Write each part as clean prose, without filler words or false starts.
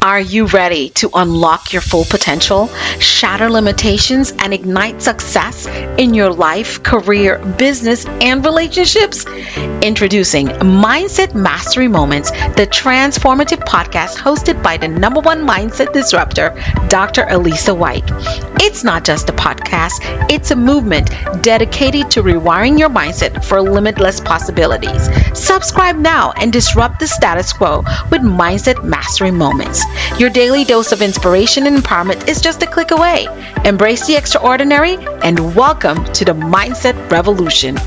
Are you ready to unlock your full potential, shatter limitations, and ignite success in your life, career, business, and relationships? Introducing Mindset Mastery Moments, the transformative podcast hosted by the #1 mindset disruptor, Dr. Alisa Whyte. It's not just a podcast, it's a movement dedicated to rewiring your mindset for limitless possibilities. Subscribe now and disrupt the status quo with Mindset Mastery Moments. Your daily dose of inspiration and empowerment is just a click away. Embrace the extraordinary and welcome to the Mindset Revolution.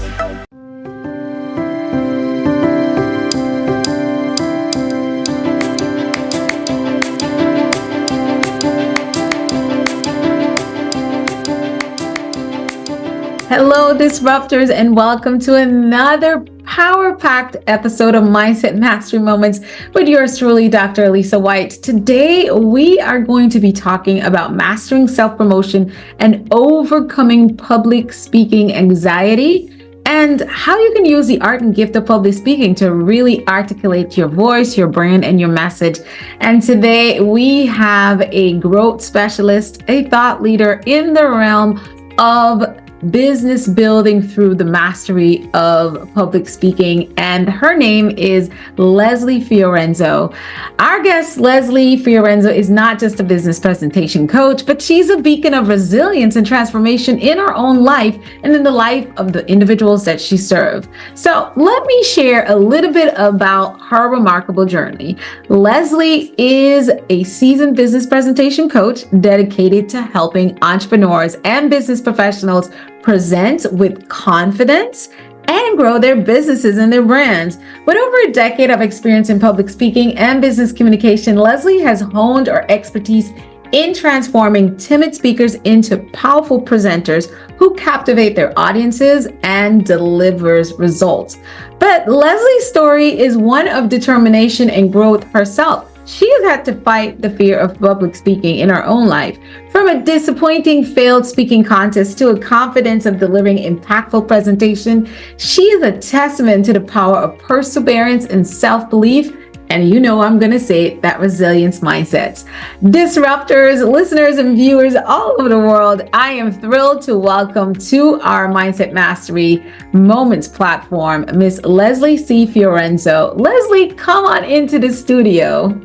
Hello, disruptors, and welcome to another power-packed episode of Mindset Mastery Moments with yours truly, Dr. Alisa Whyte. Today, we are going to be talking about mastering self-promotion and overcoming public speaking anxiety, and how you can use the art and gift of public speaking to really articulate your voice, your brand, and your message. And today, we have a growth specialist, a thought leader in the realm of business building through the mastery of public speaking, and her name is Leslie Fiorenzo. Our guest, Leslie Fiorenzo, is not just a business presentation coach, but she's a beacon of resilience and transformation in her own life and in the life of the individuals that she serves. So let me share a little bit about her remarkable journey. Leslie is a seasoned business presentation coach dedicated to helping entrepreneurs and business professionals present with confidence and grow their businesses and their brands. With over a decade of experience in public speaking and business communication, Leslie has honed her expertise in transforming timid speakers into powerful presenters who captivate their audiences and delivers results. But Leslie's story is one of determination and growth herself. She has had to fight the fear of public speaking in her own life. From a disappointing failed speaking contest to a confidence of delivering impactful presentation, she is a testament to the power of perseverance and self-belief. And you know I'm going to say that resilience mindsets. Disruptors, listeners, and viewers all over the world, I am thrilled to welcome to our Mindset Mastery Moments platform, Miss Leslie C Fiorenzo. Leslie, come on into the studio.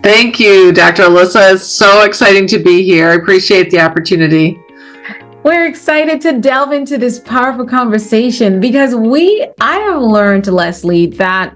Thank you, Dr. Alisa. It's so exciting to be here. I appreciate the opportunity. We're excited to delve into this powerful conversation because I have learned, Leslie, that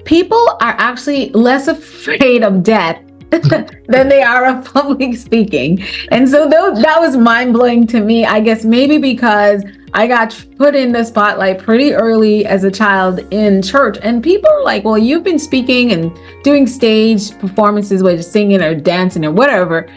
people are actually less afraid of death than they are of public speaking. And so that was mind-blowing to me, I guess maybe because I got put in the spotlight pretty early as a child in church, and people are like, well, you've been speaking and doing stage performances, whether singing or dancing or whatever.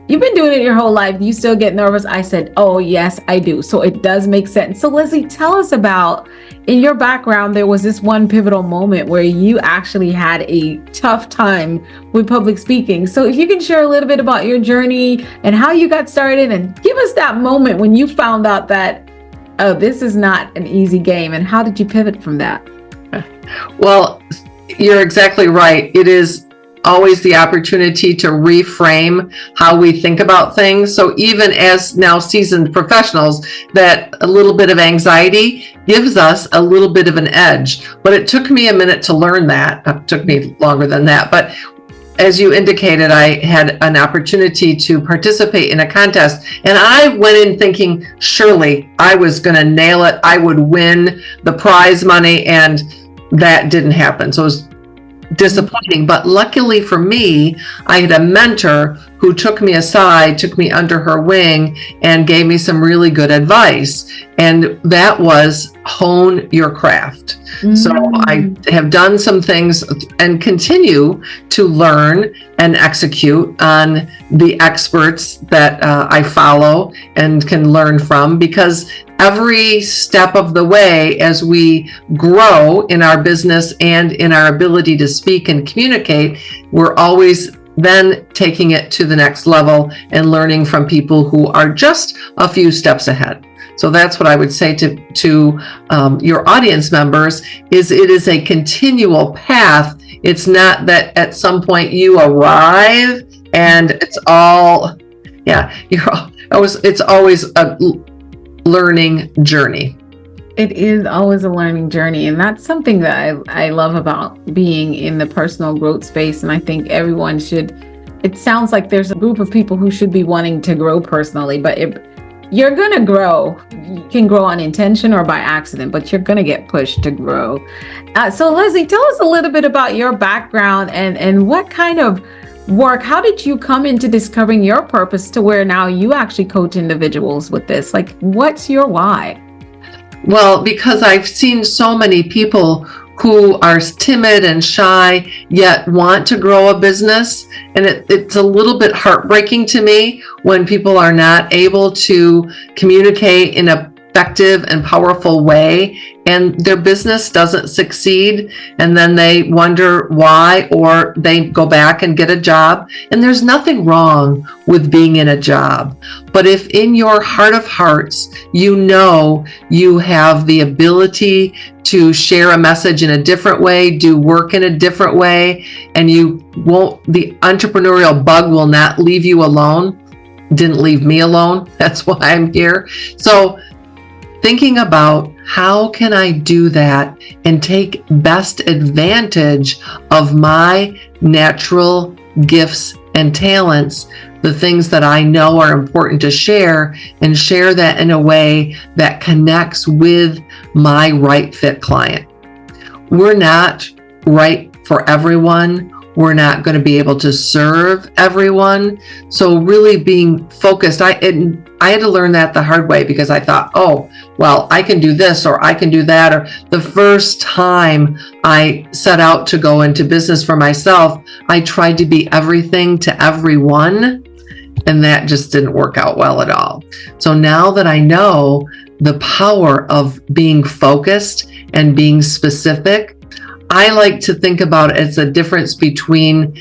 You've been doing it your whole life. Do you still get nervous? I said, oh, yes, I do. So it does make sense. So Leslie, tell us about, in your background, there was this one pivotal moment where you actually had a tough time with public speaking. So if you can share a little bit about your journey and how you got started, and give us that moment when you found out that, oh, this is not an easy game, and how did you pivot from that? Well, you're exactly right. It is always the opportunity to reframe how we think about things. So even as now seasoned professionals, that a little bit of anxiety gives us a little bit of an edge. But it took me a minute to learn that. It took me longer than that. But as you indicated, I had an opportunity to participate in a contest, and I went in thinking, surely I was going to nail it. I would win the prize money, and that didn't happen. So it was disappointing. But luckily for me, I had a mentor who took me aside, took me under her wing, and gave me some really good advice. And that was hone your craft. So I have done some things and continue to learn and execute on the experts that I follow and can learn from, because every step of the way as we grow in our business and in our ability to speak and communicate, we're always then taking it to the next level and learning from people who are just a few steps ahead. So that's what I would say to your audience members, is it is a continual path It's not that at some point you arrive and it's all, it's always a learning journey. It is always a learning journey. And that's something that I love about being in the personal growth space. And I think everyone should, it sounds like there's a group of people who should be wanting to grow personally, but you're going to grow. You can grow on intention or by accident, but you're going to get pushed to grow. So Leslie, tell us a little bit about your background and what kind of work, how did you come into discovering your purpose to where now you actually coach individuals with this? Like, what's your why? Well, because I've seen so many people who are timid and shy, yet want to grow a business. And it's a little bit heartbreaking to me when people are not able to communicate in an effective and powerful way, and their business doesn't succeed. And then they wonder why, or they go back and get a job. And there's nothing wrong with being in a job. But if in your heart of hearts, you know you have the ability to share a message in a different way, do work in a different way, and the entrepreneurial bug will not leave you alone. Didn't leave me alone. That's why I'm here. So thinking about how can I do that and take best advantage of my natural gifts and talents, the things that I know are important to share, and share that in a way that connects with my right fit client. We're not right for everyone. We're not going to be able to serve everyone. So really being focused, I had to learn that the hard way, because I thought, oh, well, I can do this or I can do that. Or the first time I set out to go into business for myself, I tried to be everything to everyone, and that just didn't work out well at all. So now that I know the power of being focused and being specific, I like to think about it as a difference between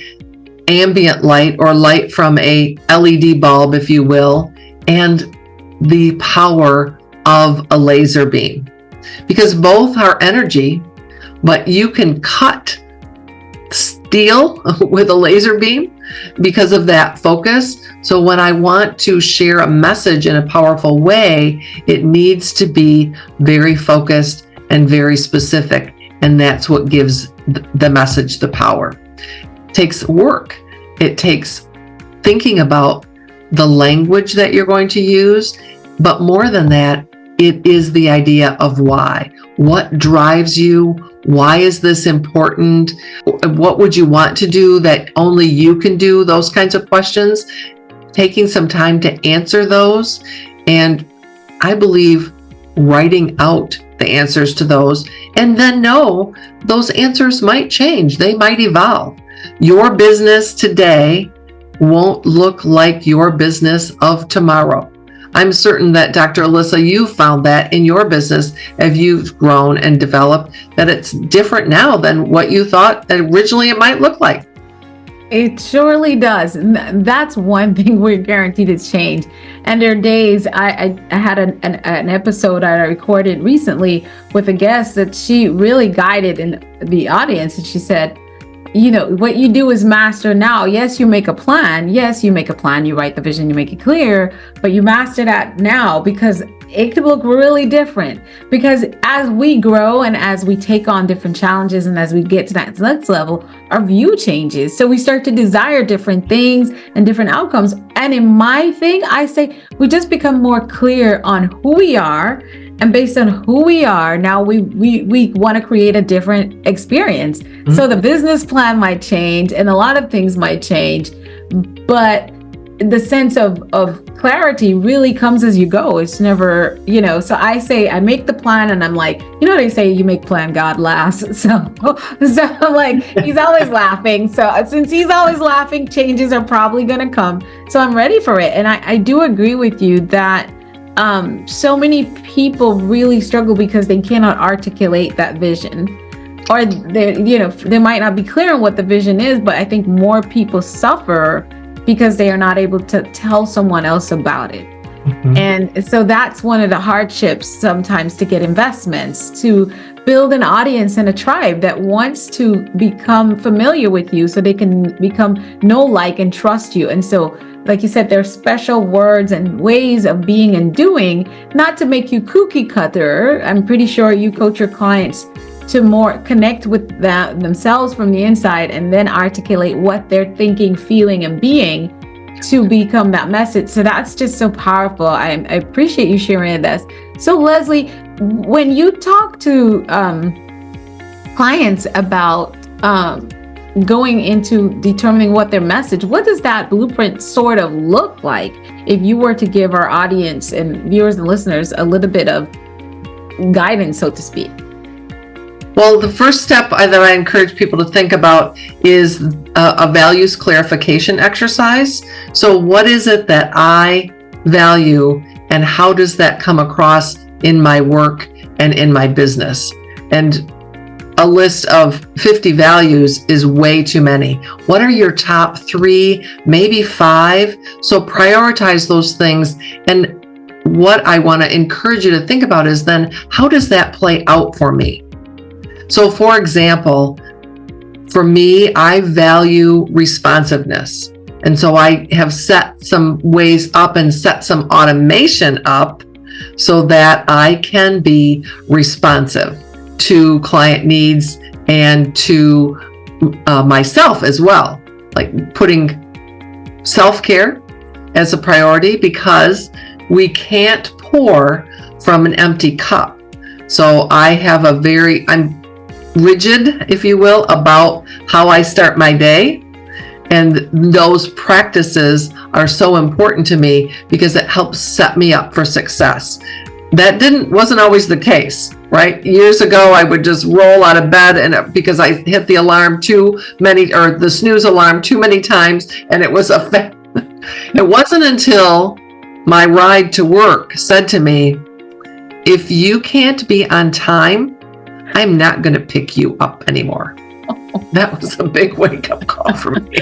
ambient light or light from a LED bulb, if you will, and the power of a laser beam. Because both are energy, but you can cut steel with a laser beam because of that focus. So when I want to share a message in a powerful way, it needs to be very focused and very specific. And that's what gives the message the power. It takes work. It takes thinking about the language that you're going to use. But more than that, it is the idea of why. What drives you? Why is this important? What would you want to do that only you can do? Those kinds of questions. Taking some time to answer those. And I believe writing out the answers to those, and then know those answers might change. They might evolve. Your business today won't look like your business of tomorrow. I'm certain that Dr. Alisa, you found that in your business as you've grown and developed, that it's different now than what you thought originally it might look like. It surely does. And that's one thing we're guaranteed to change. And there are days, I had an episode I recorded recently with a guest that she really guided in the audience. And she said, you know, what you do is master now. Yes, you make a plan. Yes, you make a plan. You write the vision, you make it clear, but you master that now, because it could look really different. Because as we grow and as we take on different challenges and as we get to that next level, our view changes. So we start to desire different things and different outcomes. And in my thing, I say we just become more clear on who we are. And based on who we are, now we want to create a different experience. Mm-hmm. So the business plan might change and a lot of things might change, but the sense of clarity really comes as you go. It's never, so I say, I make the plan and I'm like, they say you make plan, God laughs. So I'm like, he's always laughing. So since he's always laughing, changes are probably going to come. So I'm ready for it. And I do agree with you that so many people really struggle because they cannot articulate that vision, or they might not be clear on what the vision is. But I think more people suffer because they are not able to tell someone else about it. Mm-hmm. And so that's one of the hardships sometimes to get investments, to build an audience and a tribe that wants to become familiar with you so they can know, like, and trust you. And so, like you said, there's special words and ways of being and doing, not to make you cookie cutter. I'm pretty sure you coach your clients to more connect with that themselves from the inside and then articulate what they're thinking, feeling, and being to become that message. So that's just so powerful. I appreciate you sharing this. So Leslie, when you talk to clients about going into determining what their message, what does that blueprint sort of look like? If you were to give our audience and viewers and listeners a little bit of guidance, so to speak. Well, the first step that I encourage people to think about is a values clarification exercise. So what is it that I value, and how does that come across in my work and in my business? And a list of 50 values is way too many. What are your top 3, maybe 5? So prioritize those things. And what I want to encourage you to think about is then, how does that play out for me? So for example, for me, I value responsiveness. And so I have set some ways up and set some automation up so that I can be responsive to client needs and to myself as well, like putting self-care as a priority, because we can't pour from an empty cup. So I'm rigid, if you will, about how I start my day. And those practices are so important to me because it helps set me up for success. That wasn't always the case, right? Years ago, I would just roll out of bed because I hit the alarm the snooze alarm too many times, and it was It wasn't until my ride to work said to me, if you can't be on time, I'm not going to pick you up anymore. That was a big wake-up call for me.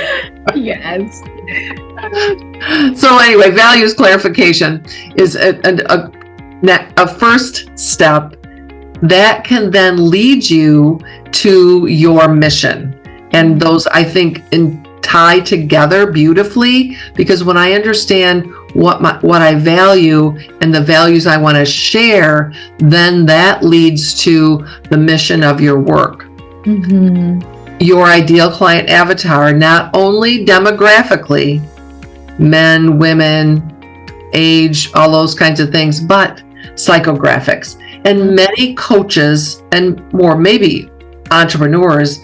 Yes. So anyway, values clarification is a first step that can then lead you to your mission. And those, I think, tie together beautifully, because when I understand what I value and the values I want to share, then that leads to the mission of your work. Mm-hmm. Your ideal client avatar, not only demographically, men, women, age, all those kinds of things, but psychographics. And many coaches and more, maybe entrepreneurs,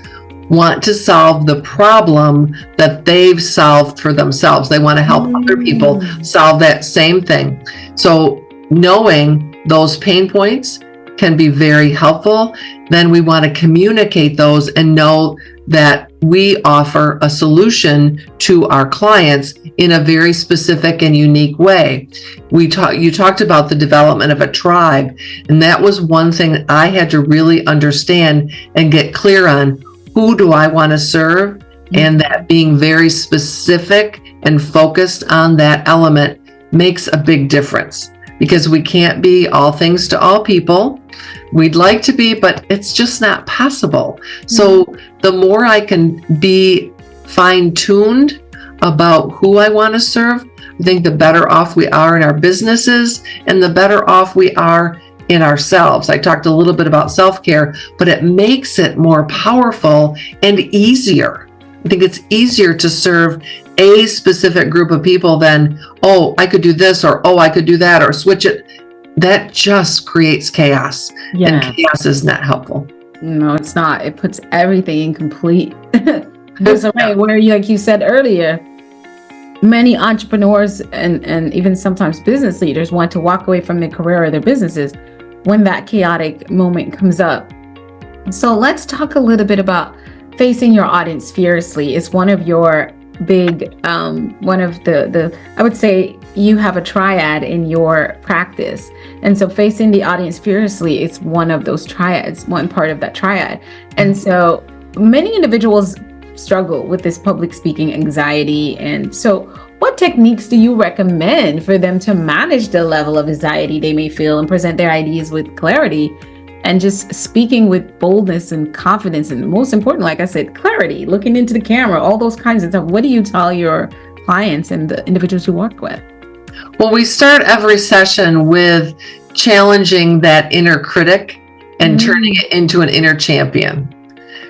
want to solve the problem that they've solved for themselves. They want to help other people solve that same thing. So knowing those pain points can be very helpful. Then we want to communicate those and know that we offer a solution to our clients in a very specific and unique way. You talked about the development of a tribe, and that was one thing that I had to really understand and get clear on. Who do I want to serve? And that being very specific and focused on that element makes a big difference, because we can't be all things to all people. We'd like to be, but it's just not possible. So the more I can be fine-tuned about who I want to serve, I think the better off we are in our businesses and the better off we are in ourselves. I talked a little bit about self-care, but it makes it more powerful and easier. I think it's easier to serve a specific group of people than, oh, I could do this, or oh, I could do that, or switch it. That just creates chaos. Yeah. And chaos is not helpful. No, it's not. It puts everything in complete disarray, where like you said earlier, many entrepreneurs and even sometimes business leaders want to walk away from their career or their businesses when that chaotic moment comes up. So let's talk a little bit about facing your audience fiercely. Is one of your big, one of the I would say you have a triad in your practice. And so facing the audience fiercely is one of those triads, one part of that triad. And so many individuals struggle with this public speaking anxiety. And so what techniques do you recommend for them to manage the level of anxiety they may feel and present their ideas with clarity and just speaking with boldness and confidence, and most important, like I said, clarity, looking into the camera, all those kinds of stuff. What do you tell your clients and the individuals you work with? Well, we start every session with challenging that inner critic and turning it into an inner champion.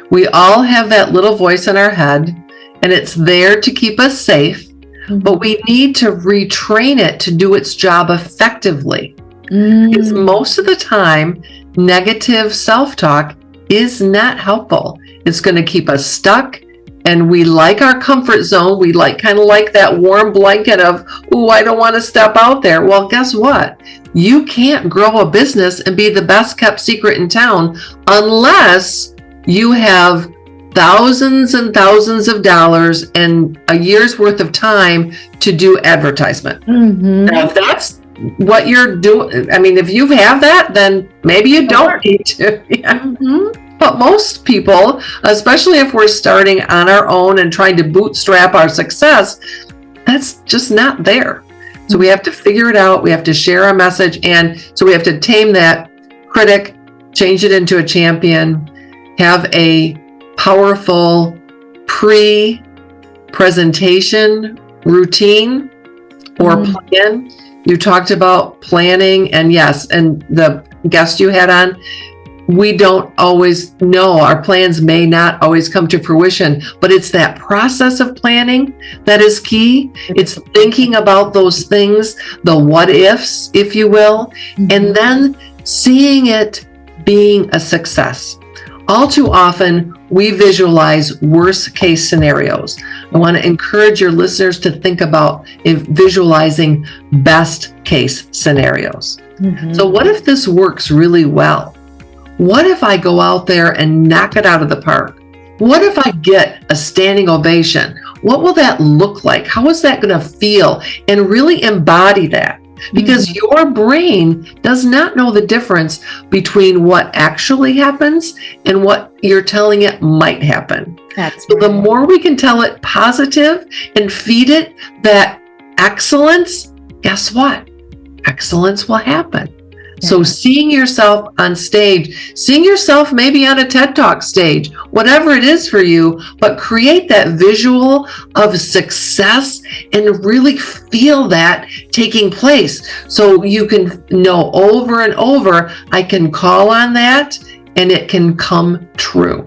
We all have that little voice in our head, and it's there to keep us safe, but we need to retrain it to do its job effectively. Because most of the time, negative self-talk is not helpful. It's going to keep us stuck, and we like our comfort zone. We kind of like that warm blanket of, "Ooh, I don't want to step out there." Well, guess what? You can't grow a business and be the best kept secret in town unless you have thousands and thousands of dollars and a year's worth of time to do advertisement. Now, if that's what you're doing, I mean, if you have that, then maybe you don't need to. But most people, especially if we're starting on our own and trying to bootstrap our success, that's just not there. So we have to figure it out. We have to share our message. And so we have to tame that critic, change it into a champion, have a powerful pre-presentation routine or plan. You talked about planning, and yes, and the guest you had on, we don't always know. Our plans may not always come to fruition, but it's that process of planning that is key. It's thinking about those things, the what ifs, if you will, and then seeing it being a success. All too often, we visualize worst case scenarios. I want to encourage your listeners to think about visualizing best case scenarios. So what if this works really well? What if I go out there and knock it out of the park? What if I get a standing ovation? What will that look like? How is that going to feel? And really embody that. Because your brain does not know the difference between what actually happens and what you're telling it might happen. So the more we can tell it positive and feed it that excellence, guess what? Excellence will happen. So seeing yourself on stage, seeing yourself maybe on a TED Talk stage, whatever it is for you, but create that visual of success and really feel that taking place. So you can know over and over, I can call on that and it can come true.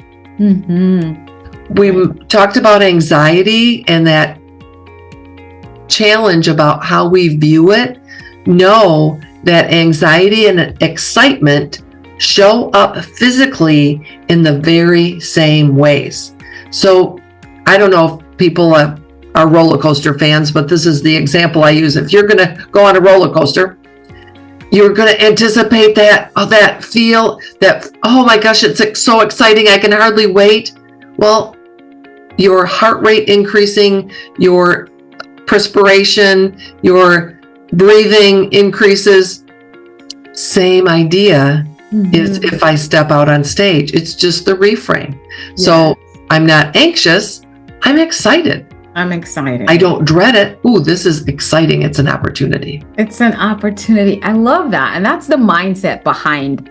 We talked about anxiety and that challenge about how we view it. Know that anxiety and excitement show up physically in the very same ways. So I don't know if people are roller coaster fans, but this is the example I use. If you're going to go on a roller coaster, you're going to anticipate that feel that, oh my gosh, it's so exciting, I can hardly wait. Well, your heart rate increasing, your perspiration, your breathing increases. Same idea is if I step out on stage. It's just the reframe. So I'm not anxious, I'm excited. I don't dread it. Ooh, this is exciting. It's an opportunity. It's an opportunity. I love that. And that's the mindset behind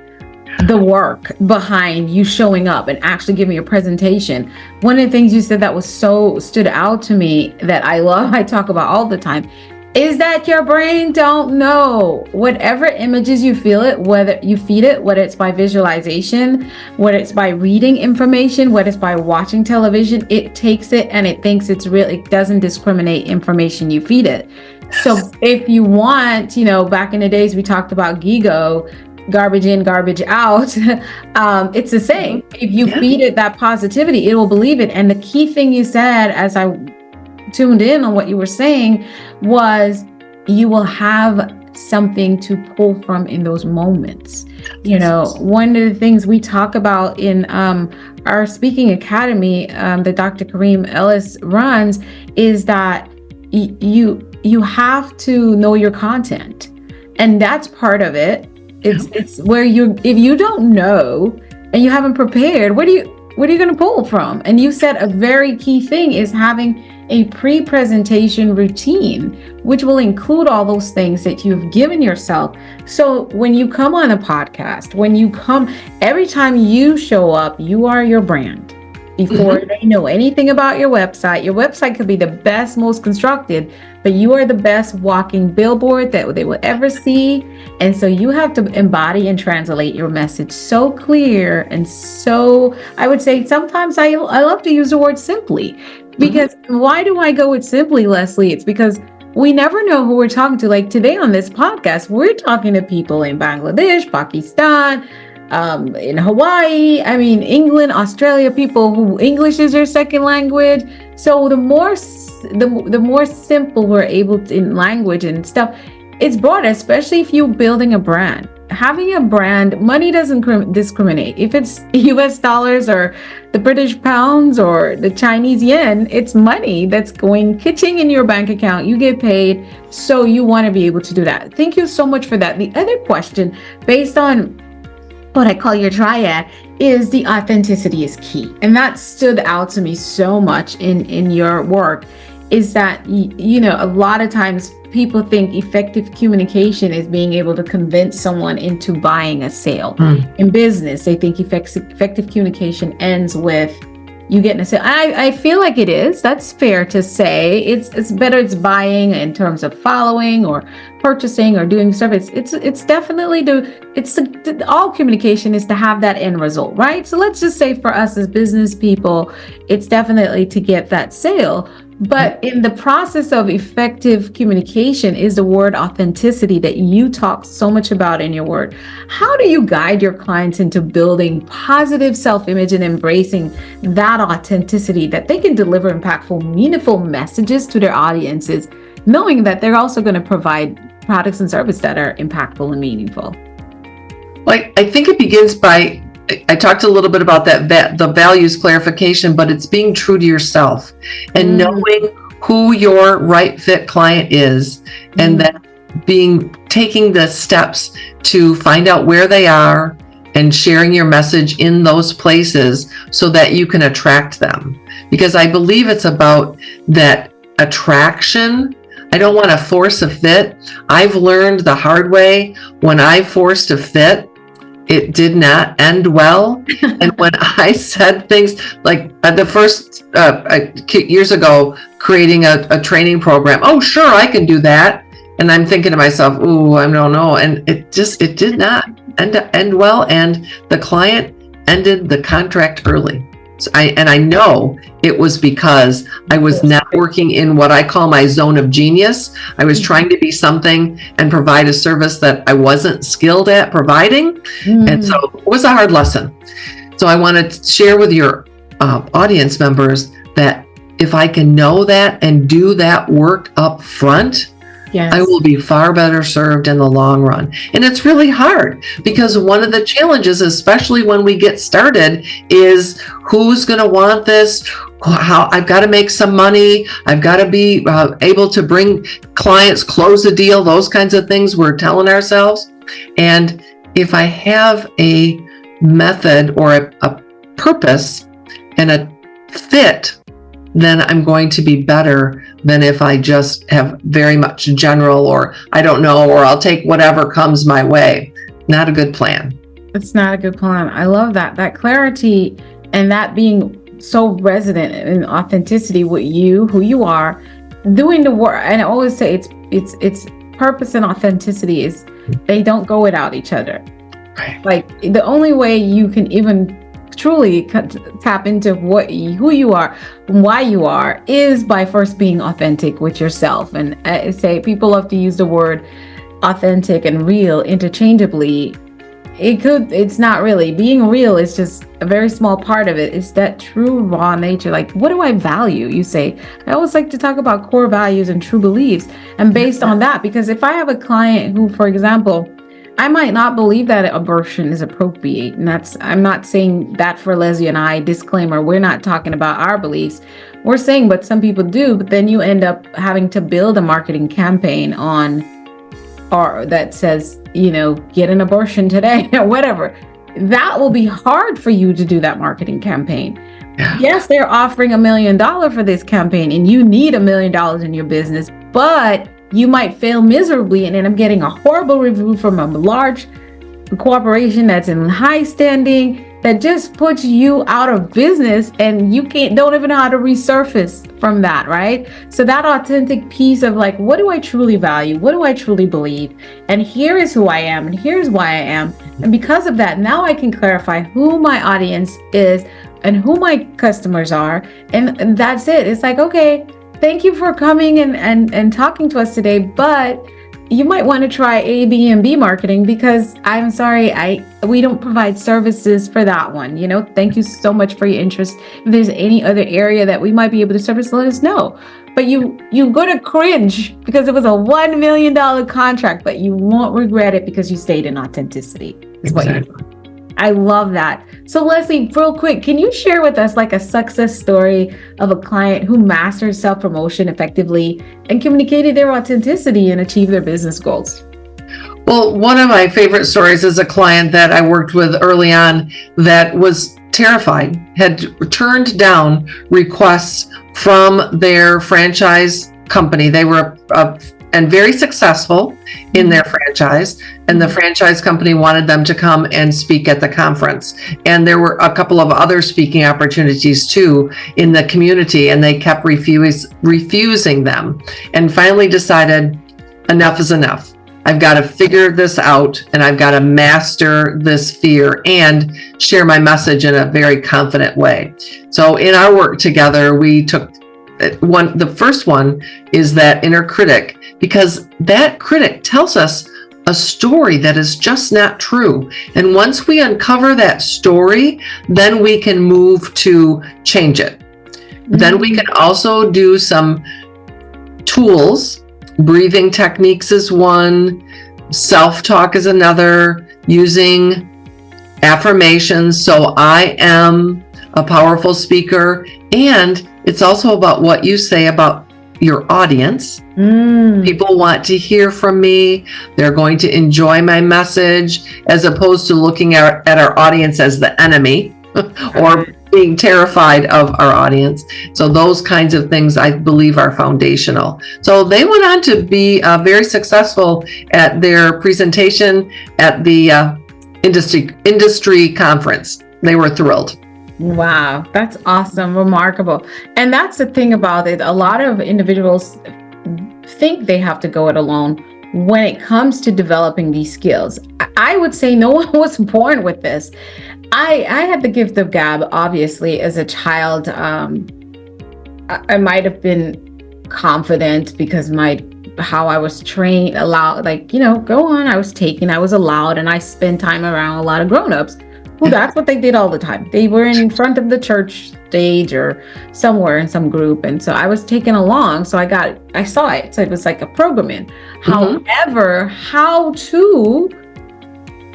the work, behind you showing up and actually giving your presentation. One of the things you said that was so stood out to me that I love, I talk about all the time, is that your brain don't know. Whatever images you feel it, whether you feed it, whether it's by visualization, whether it's by reading information, whether it's by watching television, it takes it and it thinks it's real. It doesn't discriminate information you feed it. So if you want, back in the days we talked about GIGO, garbage in, garbage out. It's the same. If you feed it that positivity, it will believe it. And the key thing you said, as I tuned in on what you were saying, was you will have something to pull from in those moments. One of the things we talk about in our speaking academy that Dr. Kareem Ellis runs is that you have to know your content, and that's part of it. It's where if you don't know and you haven't prepared, what are you going to pull from? And you said a very key thing is having a pre-presentation routine, which will include all those things that you've given yourself. So when you come on a podcast, every time you show up, you are your brand. Before they know anything about your website could be the best, most constructed, but you are the best walking billboard that they will ever see. And so you have to embody and translate your message so clear. And so I would say sometimes I love to use the word simply, because why do I go with simply, Leslie? It's because we never know who we're talking to. Like today on this podcast, we're talking to people in Bangladesh, Pakistan, in Hawaii, England, Australia, people who English is their second language. So the more simple we're able to in language and stuff, it's broad, especially if you're building a brand. Having a brand, money doesn't discriminate. If it's US dollars or the British pounds or the Chinese yen, it's money that's going kitching in your bank account. You get paid. So you want to be able to do that. Thank you so much for that. The other question, based on what I call your triad, is the authenticity is key. And that stood out to me so much in your work, is that, a lot of times people think effective communication is being able to convince someone into buying a sale. In business, they think effective communication ends with you getting a sale. I feel like it is. That's fair to say. It's better. It's buying in terms of following or purchasing or doing stuff. It's definitely all communication is to have that end result, right? So let's just say for us as business people, it's definitely to get that sale. But in the process of effective communication is the word authenticity that you talk so much about in your word. How do you guide your clients into building positive self-image and embracing that authenticity that they can deliver impactful, meaningful messages to their audiences, knowing that they're also going to provide products and services that are impactful and meaningful? Like, I think it begins by, I talked a little bit about that the values clarification, but it's being true to yourself and knowing who your right fit client is, and then taking the steps to find out where they are and sharing your message in those places so that you can attract them. Because I believe it's about that attraction. I don't want to force a fit. I've learned the hard way, when I forced a fit, it did not end well. And when I said things like the first years ago, creating a training program, oh, sure, I can do that. And I'm thinking to myself, ooh, I don't know. And it did not end well. And the client ended the contract early. So I know it was because I was not working in what I call my zone of genius. I was trying to be something and provide a service that I wasn't skilled at providing. And so it was a hard lesson. So I want to share with your audience members that if I can know that and do that work up front, yes, I will be far better served in the long run. And it's really hard because one of the challenges, especially when we get started, is who's going to want this? How I've got to make some money. I've got to be able to bring clients, close a deal, those kinds of things we're telling ourselves. And if I have a method or a purpose and a fit, then I'm going to be better than if I just have very much general, or I don't know, or I'll take whatever comes my way. Not a good plan. It's not a good plan. I love that clarity, and that being so resident in authenticity with you, who you are, doing the work. And I always say it's purpose and authenticity is, they don't go without each other. Right. Like the only way you can even truly tap into who you are, why you are, is by first being authentic with yourself. And I say people love to use the word authentic and real interchangeably. It's not really. Being real is just a very small part of it. It's that true raw nature. Like, what do I value? You say, I always like to talk about core values and true beliefs. And based on that, because if I have a client who, for example, I might not believe that abortion is appropriate. And I'm not saying that for Leslie and I, disclaimer, we're not talking about our beliefs. We're saying, but some people do, but then you end up having to build a marketing campaign or that says, get an abortion today or whatever. that will be hard for you to do that marketing campaign. Yeah. Yes, they're offering $1 million for this campaign and you need $1 million in your business, but you might fail miserably and end up getting a horrible review from a large corporation that's in high standing that just puts you out of business, and you don't even know how to resurface from that, right? So that authentic piece of like, what do I truly value? What do I truly believe? And here is who I am, and here's why I am. And because of that, now I can clarify who my audience is and who my customers are. And that's it. It's like, okay, thank you for coming and talking to us today, but you might want to try A, B, and B marketing, because I'm sorry, we don't provide services for that one. Thank you so much for your interest. If there's any other area that we might be able to service, let us know. But you're going to cringe because it was a $1 million contract, but you won't regret it because you stayed in authenticity. Exactly. I love that. So Leslie, real quick, can you share with us like a success story of a client who mastered self-promotion effectively and communicated their authenticity and achieved their business goals? Well, one of my favorite stories is a client that I worked with early on that was terrified, had turned down requests from their franchise company. They were and very successful in their franchise, and the franchise company wanted them to come and speak at the conference. And there were a couple of other speaking opportunities too in the community, and they kept refusing them, and finally decided enough is enough. I've got to figure this out, and I've got to master this fear and share my message in a very confident way. So in our work together, we took the first one is that inner critic, because that critic tells us a story that is just not true. And once we uncover that story, then we can move to change it. Mm-hmm. Then we can also do some tools. Breathing techniques is one, self-talk is another, using affirmations. So I am a powerful speaker, and it's also about what you say about your audience. People want to hear from me. They're going to enjoy my message, as opposed to looking at our audience as the enemy or being terrified of our audience. So those kinds of things, I believe, are foundational. So they went on to be very successful at their presentation at the industry conference. They were thrilled. Wow, that's awesome, remarkable. And that's the thing about it. A lot of individuals think they have to go it alone when it comes to developing these skills. I would say no one was born with this. I had the gift of gab, obviously, as a child. I might have been confident because how I was trained, allowed, go on. I was allowed, and I spent time around a lot of grown-ups. Well, that's what they did all the time. They were in front of the church stage or somewhere in some group. And so I was taken along. So I saw it. So it was like a programming. Mm-hmm. However, how to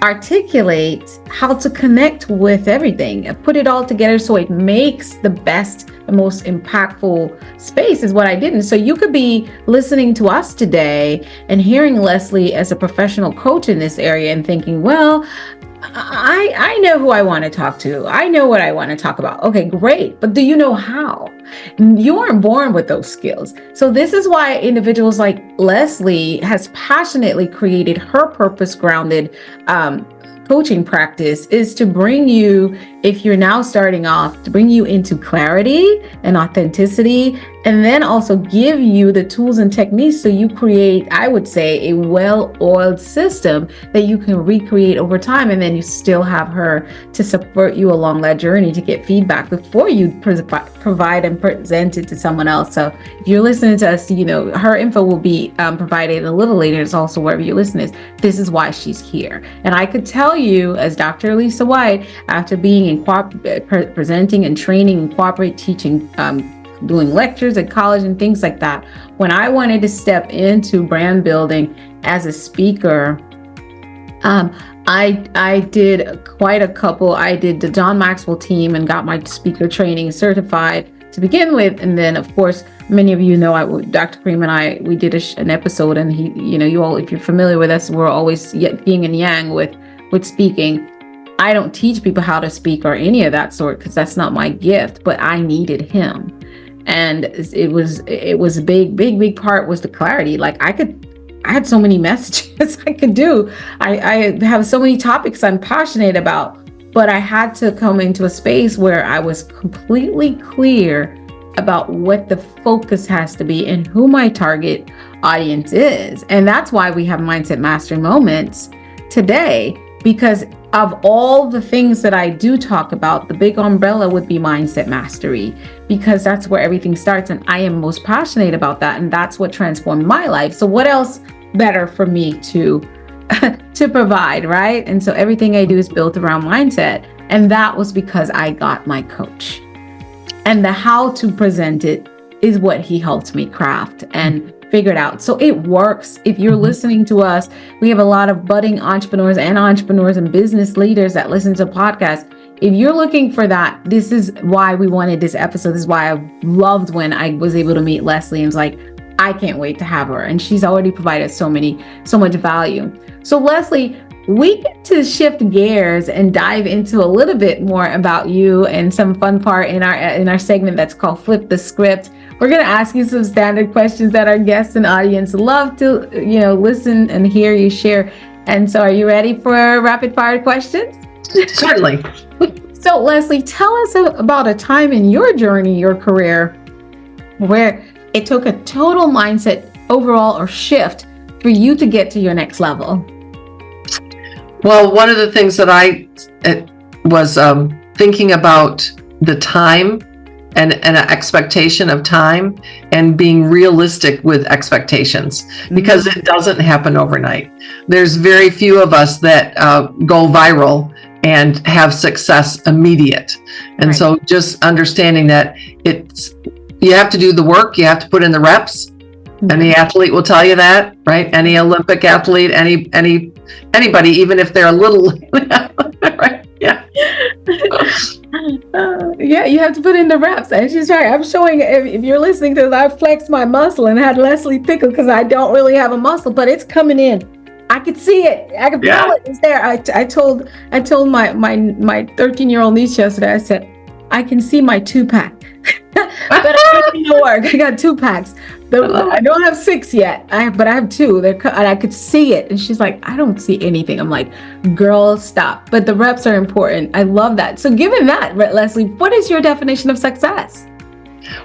articulate, how to connect with everything and put it all together so it makes the best, the most impactful space is what I did. And so you could be listening to us today and hearing Leslie as a professional coach in this area and thinking, well, I know who I want to talk to. I know what I want to talk about. Okay, great. But do you know how? You weren't born with those skills. So this is why individuals like Leslie has passionately created her purpose-grounded coaching practice, is to bring you, if you're now starting off, to bring you into clarity and authenticity, and then also give you the tools and techniques so you create, I would say, a well-oiled system that you can recreate over time. And then you still have her to support you along that journey to get feedback before you provide and present it to someone else. So if you're listening to us, her info will be provided a little later. It's also wherever you listen is. This is why she's here. And I could tell you, as Dr. Alisa Whyte, after being in presenting and training and corporate teaching, doing lectures at college and things like that, when I wanted to step into brand building as a speaker, I did quite a couple. I did the John Maxwell team and got my speaker training certified to begin with. And then, of course, many of you know, Dr. Cream and I, we did an episode, and you all, if you're familiar with us, we're always yin and yang with speaking. I don't teach people how to speak or any of that sort because that's not my gift, but I needed him. And it was a big part was the clarity. Like I had so many messages I could do. I have so many topics I'm passionate about, but I had to come into a space where I was completely clear about what the focus has to be and who my target audience is. And that's why we have Mindset Mastery Moments today, because of all the things that I do talk about, the big umbrella would be mindset mastery, because that's where everything starts. And I am most passionate about that. And that's what transformed my life. So what else better for me to provide, right? And so everything I do is built around mindset. And that was because I got my coach. And the how to present it is what he helped me craft and figured out. So it works. If you're listening to us, we have a lot of budding entrepreneurs and business leaders that listen to podcasts. If you're looking for that, this is why we wanted this episode. This is why I loved when I was able to meet Leslie and was like, I can't wait to have her. And she's already provided so much value. So Leslie, we get to shift gears and dive into a little bit more about you and some fun part in our segment that's called Flip the Script. We're going to ask you some standard questions that our guests and audience love to, listen and hear you share. And so are you ready for rapid fire questions? Certainly. So Leslie, tell us about a time in your journey, your career, where it took a total mindset overall or shift for you to get to your next level. Well, one of the things that I was thinking about the time and an expectation of time and being realistic with expectations, because it doesn't happen overnight. There's very few of us that go viral and have success immediate. And so just understanding that you have to do the work, you have to put in the reps. Any athlete will tell you that, right? Any Olympic athlete, anybody, even if they're a little, right? Yeah. Yeah, you have to put in the reps. And she's right. I'm showing, if you're listening to this, I flexed my muscle and had Leslie tickled because I don't really have a muscle, but it's coming in. I could see it. I could feel it. It's there. I told my 13-year-old niece yesterday, I said, I can see my 2-pack. But I put in the work. I got 2 packs. I don't have 6 yet, but I have 2. And I could see it. And she's like, I don't see anything. I'm like, girl, stop. But the reps are important. I love that. So given that, Leslie, what is your definition of success?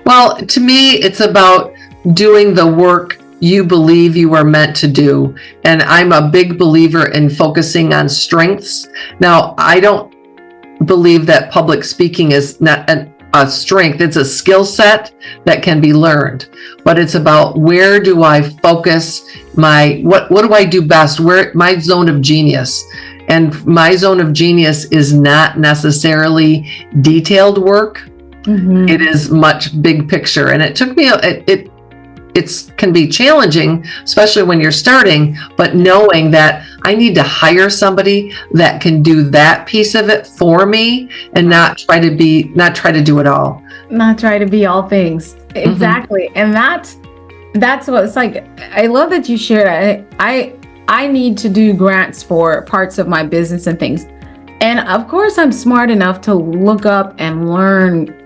Well, to me, it's about doing the work you believe you are meant to do. And I'm a big believer in focusing on strengths. Now, I don't believe that public speaking is not a strength. It's a skill set that can be learned, but it's about where do I focus what do I do best? Where my zone of genius, and my zone of genius is not necessarily detailed work. It is much big picture. And it took me, it can be challenging, especially when you're starting, but knowing that I need to hire somebody that can do that piece of it for me and not try to do it all. Not try to be all things. Exactly. And that's what it's like. I love that you shared. I need to do grants for parts of my business and things. And of course I'm smart enough to look up and learn,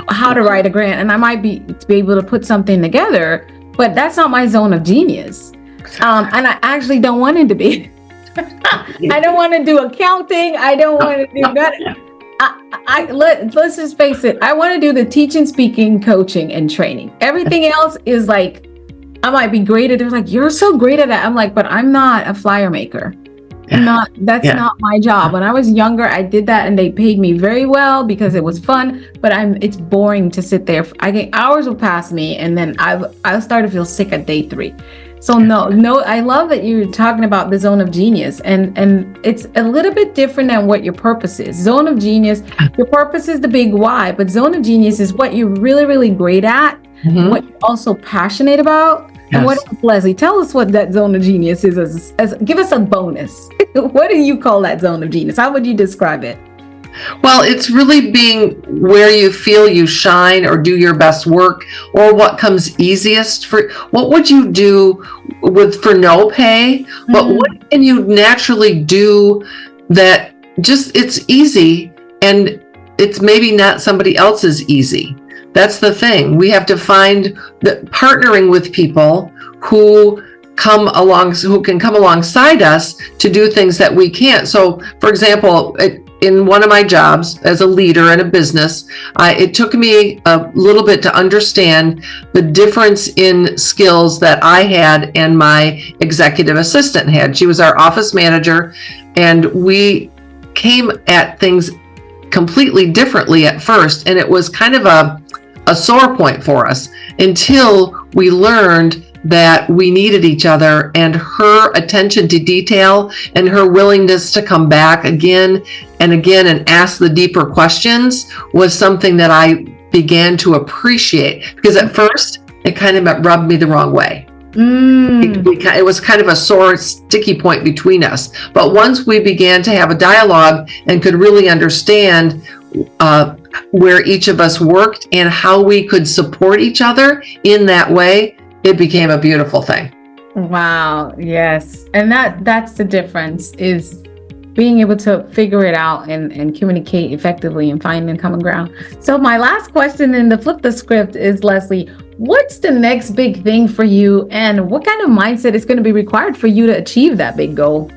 how to write a grant, and I might be able to put something together, but that's not my zone of genius. And I actually don't want it to be. I don't want to do accounting. I don't want to do that. Let's just face it. I want to do the teaching, speaking, coaching, and training. Everything else is like, I might be great at it. They're like, you're so great at that. I'm like, but I'm not a flyer maker. That's not my job. When I was younger, I did that and they paid me very well because it was fun, but it's boring to sit there. Hours will pass me and then I'll start to feel sick at day 3. So no, I love that you're talking about the zone of genius, and it's a little bit different than what your purpose is. Zone of genius, your purpose is the big why, but zone of genius is what you're really, really great at, what you're also passionate about. And what else, Leslie? Tell us what that zone of genius is. Give us a bonus. What do you call that zone of genius? How would you describe it? Well, it's really being where you feel you shine or do your best work, or what comes easiest for. What would you do for no pay? But what can you naturally do that just it's easy, and it's maybe not somebody else's easy. That's the thing. We have to find that partnering with people who can come alongside us to do things that we can't. So, for example, in one of my jobs as a leader in a business, it took me a little bit to understand the difference in skills that I had and my executive assistant had. She was our office manager, and we came at things completely differently at first, and it was kind of a sore point for us until we learned that we needed each other, and her attention to detail and her willingness to come back again and again and ask the deeper questions was something that I began to appreciate, because at first it kind of rubbed me the wrong way. It was kind of a sore, sticky point between us. But once we began to have a dialogue and could really understand where each of us worked and how we could support each other in that way, it became a beautiful thing. Wow. Yes. And that's the difference, is being able to figure it out and communicate effectively and finding common ground. So my last question in the flip the script is, Leslie, what's the next big thing for you, and what kind of mindset is going to be required for you to achieve that big goal?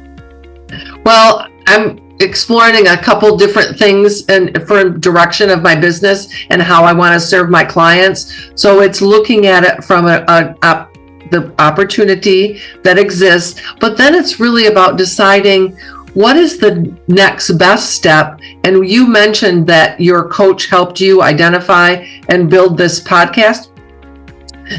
Well, I'm exploring a couple different things and for direction of my business and how I want to serve my clients. So it's looking at it from the opportunity that exists, but then it's really about deciding what is the next best step. And you mentioned that your coach helped you identify and build this podcast.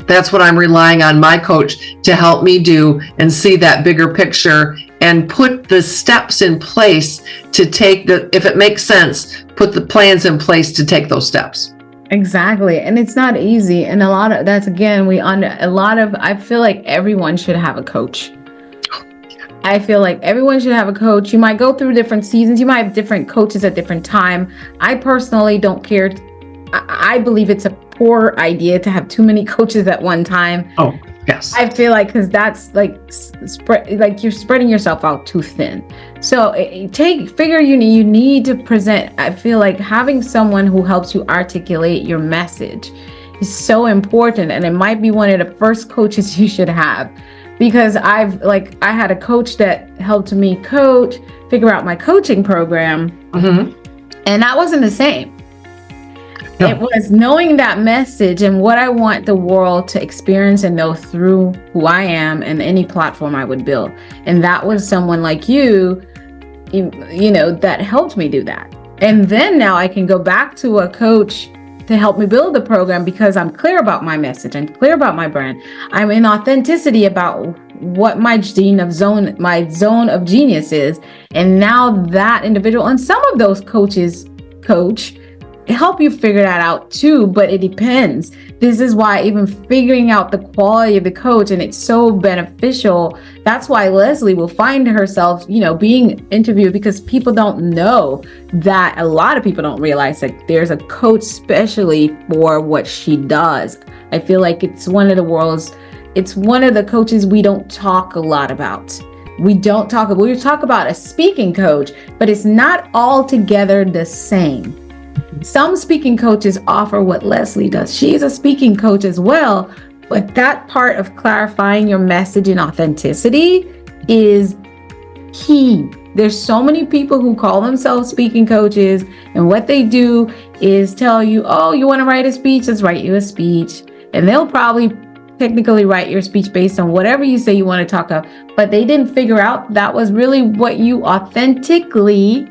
That's what I'm relying on my coach to help me do, and see that bigger picture and put the steps in place to take if it makes sense, put the plans in place to take those steps. Exactly. And it's not easy. And I feel like everyone should have a coach. I feel like everyone should have a coach. You might go through different seasons. You might have different coaches at different time. I personally don't care. I believe it's a poor idea to have too many coaches at one time. Oh, yes. I feel like, because that's you're spreading yourself out too thin. So you need to present. I feel like having someone who helps you articulate your message is so important, and it might be one of the first coaches you should have, because I had a coach that helped me figure out my coaching program, and that wasn't the same. No. It was knowing that message and what I want the world to experience and know through who I am and any platform I would build. And that was someone like you that helped me do that. And then now I can go back to a coach to help me build the program, because I'm clear about my message and clear about my brand. I'm in authenticity about what my zone of genius is. And now that individual and some of those coaches help you figure that out too, but it depends. This is why even figuring out the quality of the coach, and it's so beneficial. That's why Leslie will find herself, being interviewed, because people don't know that. A lot of people don't realize that there's a coach specially for what she does. I feel like it's one of the coaches we don't talk a lot about. We talk about a speaking coach, but it's not altogether the same. Some speaking coaches offer what Leslie does. She is a speaking coach as well, but that part of clarifying your message and authenticity is key. There's so many people who call themselves speaking coaches, and what they do is tell you, oh, you want to write a speech? Let's write you a speech. And they'll probably technically write your speech based on whatever you say you want to talk of, but they didn't figure out that was really what you authentically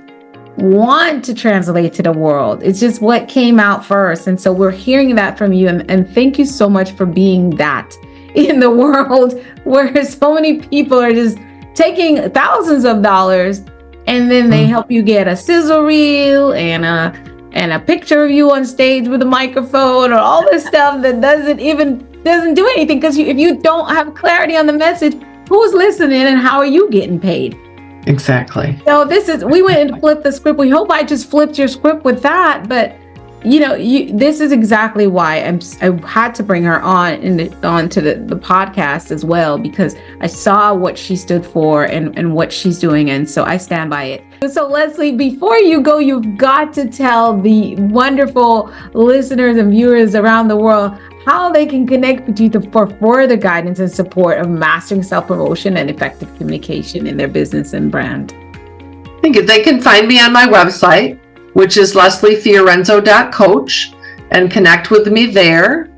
want to translate to the world. It's just what came out first. And so we're hearing that from you. And thank you so much for being that in the world where so many people are just taking thousands of dollars, and then they help you get a sizzle reel and a picture of you on stage with a microphone, or all this stuff that doesn't do anything, because if you don't have clarity on the message, who's listening and how are you getting paid? Exactly. So we went and flipped the script. We hope I just flipped your script with that, but this is exactly why I had to bring her onto the podcast as well, because I saw what she stood for and what she's doing. And so I stand by it. So Leslie, before you go, you've got to tell the wonderful listeners and viewers around the world how they can connect with you for further guidance and support of mastering self-promotion and effective communication in their business and brand. I think they can find me on my website, which is lesliefiorenzo.coach, and connect with me there.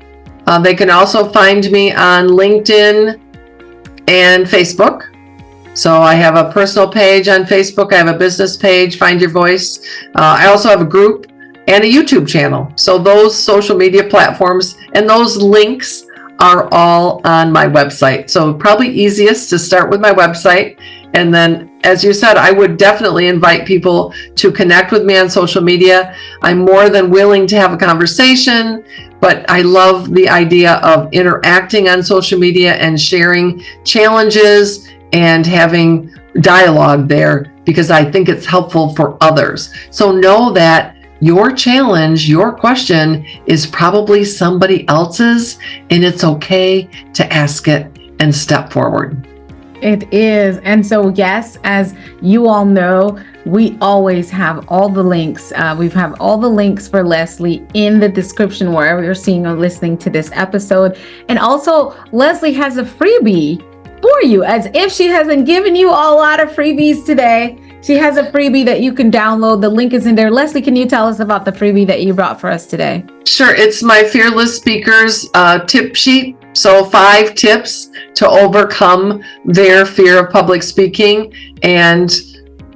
They can also find me on LinkedIn and Facebook. So I have a personal page on Facebook. I have a business page, Find Your Voice. I also have a group and a YouTube channel. So those social media platforms and those links are all on my website. So probably easiest to start with my website. And then, as you said, I would definitely invite people to connect with me on social media. I'm more than willing to have a conversation, but I love the idea of interacting on social media and sharing challenges and having dialogue there, because I think it's helpful for others. So know that your challenge, your question is probably somebody else's, and it's okay to ask it and step forward. It is. And so, yes, as you all know, we always have all the links. We have all the links for Leslie in the description wherever you're seeing or listening to this episode. And also, Leslie has a freebie for you, as if she hasn't given you a lot of freebies today. She has a freebie that you can download. The link is in there. Leslie, can you tell us about the freebie that you brought for us today? Sure. It's my Fearless Speakers tip sheet. So 5 tips to overcome their fear of public speaking. And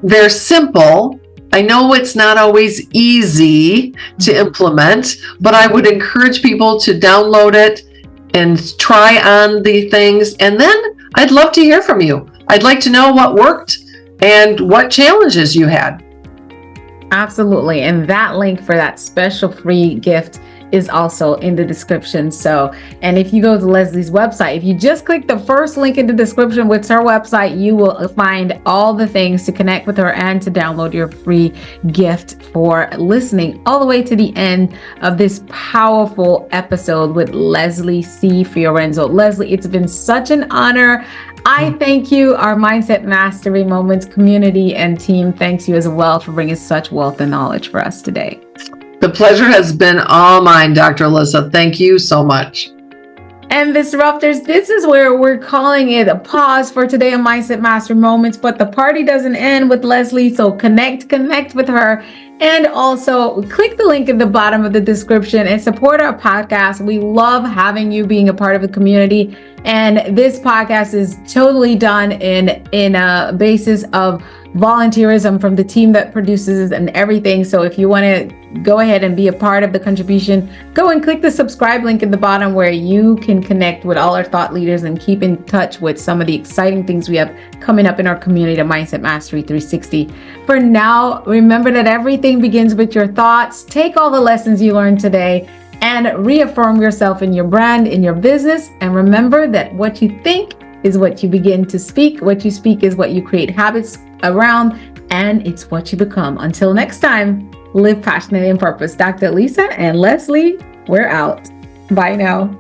they're simple. I know it's not always easy to implement, but I would encourage people to download it and try on the things. And then I'd love to hear from you. I'd like to know what worked and what challenges you had. Absolutely. And that link for that special free gift is also in the description. So, and if you go to Leslie's website, if you just click the first link in the description with her website, you will find all the things to connect with her and to download your free gift for listening all the way to the end of this powerful episode with Leslie C Fiorenzo. Leslie, it's been such an honor. I thank you. Our Mindset Mastery Moments community and team thanks you as well for bringing such wealth and knowledge for us today. The pleasure has been all mine, Dr. Alisa. Thank you so much. And Disruptors, this is where we're calling it a pause for today on Mindset Mastery Moments, but the party doesn't end with Leslie. So connect with her. And also click the link in the bottom of the description and support our podcast. We love having you being a part of the community. And this podcast is totally done in a basis of volunteerism from the team that produces and everything. So if you want to go ahead and be a part of the contribution, go and click the subscribe link in the bottom where you can connect with all our thought leaders and keep in touch with some of the exciting things we have coming up in our community at Mindset Mastery 360. For now, remember that everything begins with your thoughts. Take all the lessons you learned today and reaffirm yourself in your brand, in your business. And remember that what you think is what you begin to speak. What you speak is what you create habits around, and it's what you become. Until next time, live passionately and purpose. Dr. Alisa and Leslie, we're out. Bye now.